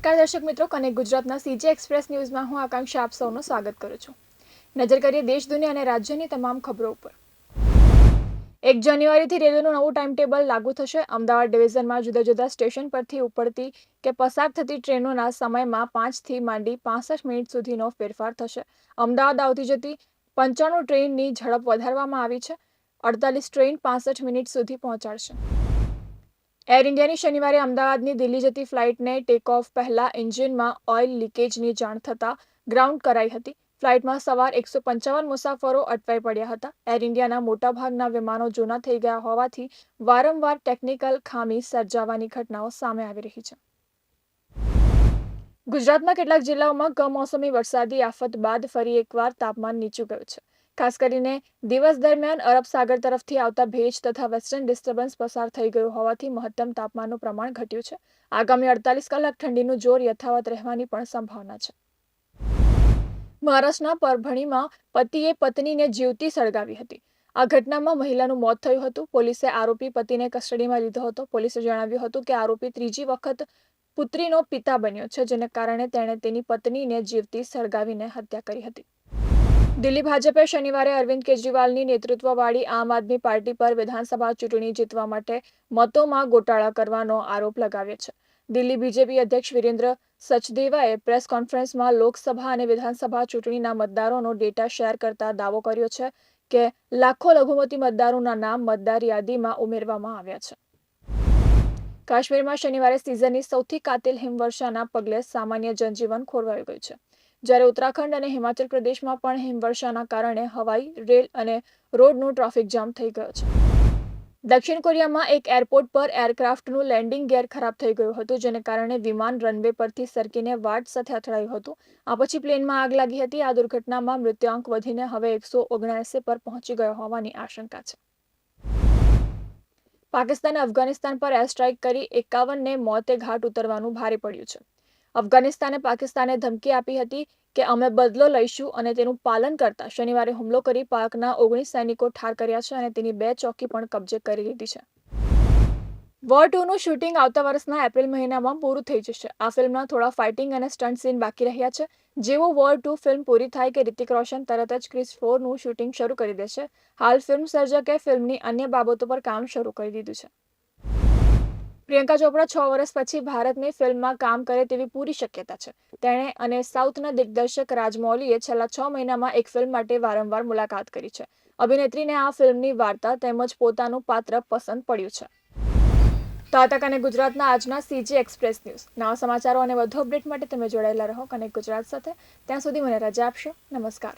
નમસ્કાર દર્શક મિત્રો, કનેક્ટ ગુજરાતના સીજી એક્સપ્રેસ ન્યૂઝમાં હું આકાંક્ષા આપ સૌનું સ્વાગત કરું છું। નજર કરીએ દેશ, દુનિયા અને રાજ્યની તમામ ખબરો ઉપર। 1 જાન્યુઆરીથી રેલવેનું નવું ટાઈમ ટેબલ લાગુ થશે। અમદાવાદ ડિવિઝનમાં જુદા જુદા સ્ટેશન પરથી ઉપડતી કે પસાર થતી ટ્રેનોના સમયમાં 5 થી માંડી 65 મિનિટ સુધીનો ફેરફાર થશે। અમદાવાદ આવતી જતી 95 ટ્રેનની ઝડપ વધારવામાં આવી છે। 48 ટ્રેન 65 મિનિટ સુધી પહોંચાડશે। એર ઇન્ડિયાની શનિવારે અમદાવાદની દિલ્હી જતી ફ્લાઇટને ટેક ઓફ પહેલા એન્જિનમાં ઓઇલ લીકેજની જાણ થતાં ગ્રાઉન્ડ કરાઈ હતી। ફ્લાઇટમાં સવાર 155 મુસાફરો અટવાઈ પડ્યા હતા। એર ઇન્ડિયાના મોટાભાગના વિમાનો જૂના થઈ ગયા હોવાથી વારંવાર ટેકનિકલ ખામી સર્જાવાની ઘટનાઓ સામે આવી રહી છે। ગુજરાતના કેટલાક જિલ્લાઓમાં કમોસમી વરસાદી આફત બાદ ફરી એકવાર તાપમાન નીચું ગયું છે। ખાસ કરીને દિવસ દરમિયાન અરબ સાગર તરફથી આવતા ભેજ તથા વેસ્ટર્ન ડિસ્ટર્બન્સ પસાર થઈ ગયું હોવાથી મહત્તમ તાપમાનનું પ્રમાણ ઘટ્યું છે। આગામી 48 કલાક ઠંડીનું જોર યથાવત રહેવાની પણ સંભાવના છે। મહારાષ્ટ્રના પરભણીમાં પતિએ પત્નીને જીવતી સળગાવી હતી। આ ઘટનામાં મહિલાનું મોત થયું હતું। પોલીસે આરોપી પતિને કસ્ટડીમાં લીધો હતો। પોલીસે જણાવ્યું હતું કે આરોપી ત્રીજી વખત પુત્રીનો પિતા બન્યો છે, જેને કારણે તેણે તેની પત્નીને જીવતી સળગાવીને હત્યા કરી હતી। દિલ્હી ભાજપે શનિવારે અરવિંદ કેજરીવાલની નેતૃત્વવાળી આમ આદમી પાર્ટી પર વિધાનસભા ચૂંટણી જીતવા માટે મતોમાં ગોટાળા કરવાનો આરોપ લગાવ્યો છે। દિલ્હી બીજેપી અધ્યક્ષ વિરેન્દ્ર સચદેવાએ પ્રેસ કોન્ફરન્સમાં લોકસભા અને વિધાનસભા ચૂંટણીના મતદારોનો ડેટા શેર કરતા દાવો કર્યો છે કે લાખો લઘુમતી મતદારોના નામ મતદાર યાદીમાં ઉમેરવામાં આવ્યા છે। કાશ્મીરમાં શનિવારે સિઝનની સૌથી કાતિલ હિમવર્ષાના પગલે સામાન્ય જનજીવન ખોરવાયું ગયું છે, જ્યારે ઉત્તરાખંડ અને હિમાચલ પ્રદેશમાં પણ હિમવર્ષાના કારણે હવાઈ, રેલ અને રોડનું ટ્રાફિક જામ થઈ ગયો છે। દક્ષિણ કોરિયામાં એક એરપોર્ટ પર એરક્રાફ્ટનું લેન્ડિંગ ગિયર ખરાબ થઈ ગયું હતું, જેને કારણે વિમાન રનવે પરથી સરકીને વાટ સાથે અથડાયું હતું। આ પછી પ્લેનમાં આગ લાગી હતી। આ દુર્ઘટનામાં મૃત્યુઆંક વધીને હવે 179 પર પહોંચી ગયો હોવાની આશંકા છે। પાકિસ્તાને અફઘાનિસ્તાન પર એર સ્ટ્રાઇક કરી 51ને મોતે ઘાટ ઉતરવાનું ભારે પડ્યું છે। અફઘાનિસ્તાને પાકિસ્તાનને ધમકી આપી હતી કે અમે બદલો લઈશું અને તેનું પાલન કરતા શનિવારે હુમલો કરી પાકના 19 સૈનિકો ઠાર કર્યા છે અને તેની 2 ચોકી પણ કબજે કરી લીધી છે। વોર 2નું શૂટિંગ આવતા વર્ષના એપ્રિલ મહિનામાં પૂરું થઈ જશે। આ ફિલ્મના થોડા ફાઇટિંગ અને સ્ટન્ટ સીન બાકી રહ્યા છે। જેવું વોર 2 ફિલ્મ પૂરી થાય કે રિતિક રોશન તરત જ ક્રિસ 4નું શૂટિંગ શરૂ કરી દેશે। હાલ ફિલ્મ સર્જકે ફિલ્મની અન્ય બાબતો પર કામ શરૂ કરી દીધું છે। પ્રિયંકા ચોપડા 6 વર્ષ પછી ભારતની ફિલ્મમાં કામ કરે તેવી પૂરી શક્યતા છે। તેણે અને સાઉથના દિગ્દર્શક રાજમૌલીએ છેલ્લા 6 મહિનામાં એક ફિલ્મ માટે વારંવાર મુલાકાત કરી છે। અભિનેત્રીને આ ફિલ્મની વાર્તા તેમજ પોતાનું પાત્ર પસંદ પડ્યું છે। તો આ હતા કનેક્ટ ગુજરાતના આજના સીજી એક્સપ્રેસ ન્યૂઝ। નવા સમાચારો અને વધુ અપડેટ માટે તમે જોડાયેલા રહો કનેક્ટ ગુજરાત સાથે। ત્યાં સુધી મને રજા આપશો। નમસ્કાર।